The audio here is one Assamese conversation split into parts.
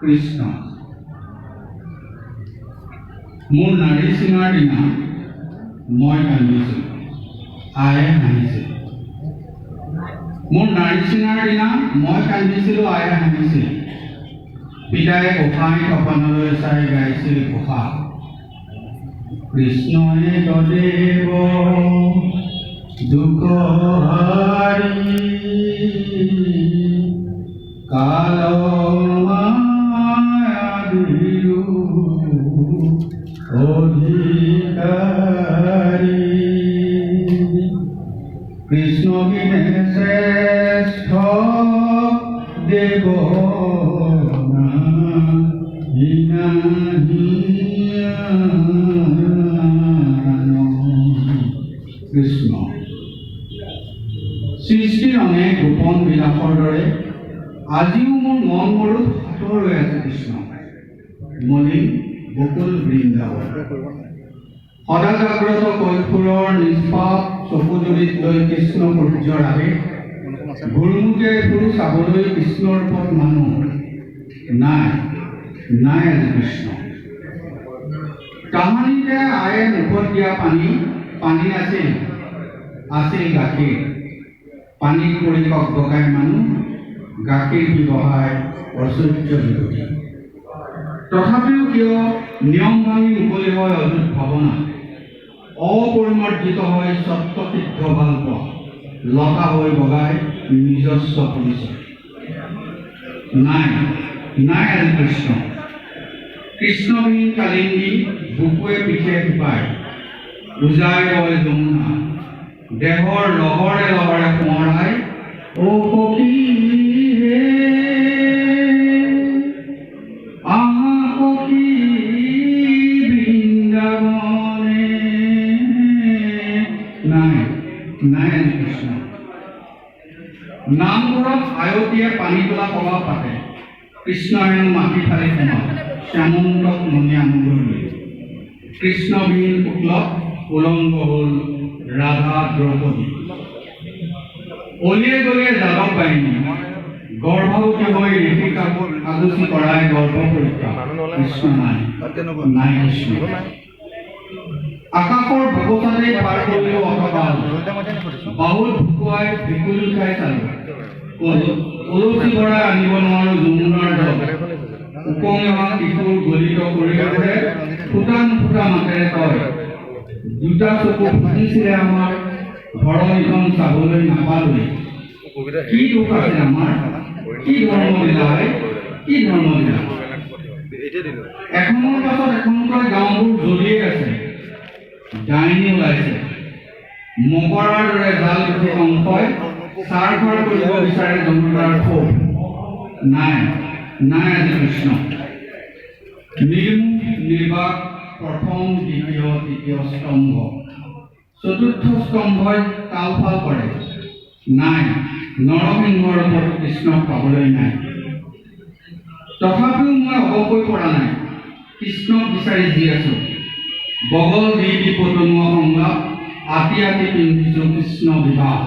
কৃষ্ণ মোৰ নাৰী চিঙাৰ দিনা মই কান্দিছোঁ, আয়ে হাঁহিছিল। মোৰ নাৰী চিঙাৰ দিনা মই কান্দিছিলোঁ, আয়ে হাঁহিছিল। পিতায়ে গোসাঁই সপনলৈ চাই গাইছিল ঘোষা, কৃষ্ণয়ে তদেৱ দুখ হাৰি কাল মায়াদিৰো অধিকাৰী। কৃষ্ণ বিনে শ্ৰেষ্ঠ দেৱ কৃষ্ণ সৃষ্টিৰ অনেক গোপন বিলাসৰ দৰে আজিও মোৰ মন মৰুত হাতৰ ৰৈ আছে কৃষ্ণ। মলিন বকুল বৃন্দাবন সদা জাগ্ৰত কৈশোৰৰ নিষ্পাপ চকুজুৰিত লৈ কৃষ্ণ সূৰ্যৰ আৱেশ গুৰুমুখে ফুৰু চাবলৈ কৃষ্ণৰ পথ মানুহ নাই নাই আজি কৃষ্ণ। কাহানিতে আয়ে মুখত দিয়া পানী পানী আছিল আছিল গাখীৰ। পানীত পৰি ককাই মানুহ গাখীৰ ব্যৱহাৰ ঐশ্বৰ্য বিৰোধী। তথাপিও কিয় নিয়ম ভাঙি মুকলি হয় অযুত ভাৱনা, অপৰিমাৰ্জিত হয় স্বত্বসিদ্ধ ভাল্প, লতা হৈ বগাই নিজস্ব পৰিচয় নাই নাই আজি কৃষ্ণ। কৃষ্ণবিহীন কালিন্দী বুকুৱে পিঠে ফুপাই উজাই ৰয় যমুনা, দেহৰ লহৰে লহৰে সোঁৱৰাই অ সখী হে আহা সখী বৃন্দাবনে। নাই নাই আজি কৃষ্ণ। নামঘৰত আয়তীয়ে পানী তোলা সভা পাতে, কৃষ্ণ হেনো মাটি ফালি সোমাল শ্যামন্তক মণিয়া মূৰলৈ। কৃষ্ণবিহীন শুক্লত উলংগ হ'ল ৰাধা দ্ৰৌপদী। অলিয়ে গলিয়ে যাদৱ বাহিনী গৰ্ভৱতী হৈ ঋষি কাগুচি কৰাই গৰ্ভ পৰীক্ষা। কৃষ্ণ নাই নাই কৃষ্ণ। আকাশৰ বুকুচাতে পাৰ কৰিলো অটকাল, বাহুত ভুকুৱাই ভেকুলী খাই চালো। কলচি ভৰাই আনিব নোৱাৰো যমুনাৰ জল, উপঙেৱা কিশোৰ গলিত কৰি ফুৰে ফুটা নুফুটা মাতেৰে কয়। দুটা চকু ফুটিছিলে আমাৰ ধৰণীখন চাবলৈ নাপালোৱে। কি দুখ আছে আমাৰ, কি ধৰ্ম দিলাই, কি ধৰ্ম দিলা। এখনৰ পাছত এখনকৈ গাঁওবোৰ জ্বলিয়ে আছে, ডাইনী ওলাইছে। মকৰাৰ দৰে জাল উঠি অংশই চাৰ খাৰ কৰিব বিচাৰে যমুনাৰ ক্ষোভ। নাই নাই আজি কৃষ্ণ। নিৰ্মুখ নিৰ্বাক প্ৰথম দ্বিতীয় তৃতীয় স্তম্ভ, চতুৰ্থ স্তম্ভই তালফাল কৰে। নাই নৰসিংহৰ ওপৰত কৃষ্ণক পাবলৈ নাই। তথাপিও মই অৱকৈ পৰা নাই, কৃষ্ণক বিচাৰি যি আছো। বগল দি পতনোৱা সংলাপ আতি আতি পিন্ধিছো কৃষ্ণ বিবাহ।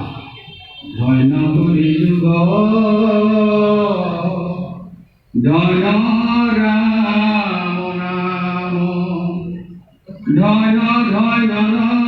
ধন্য কৰি যুগ ধন্য ৰাম নাম, ধন্য ধন্য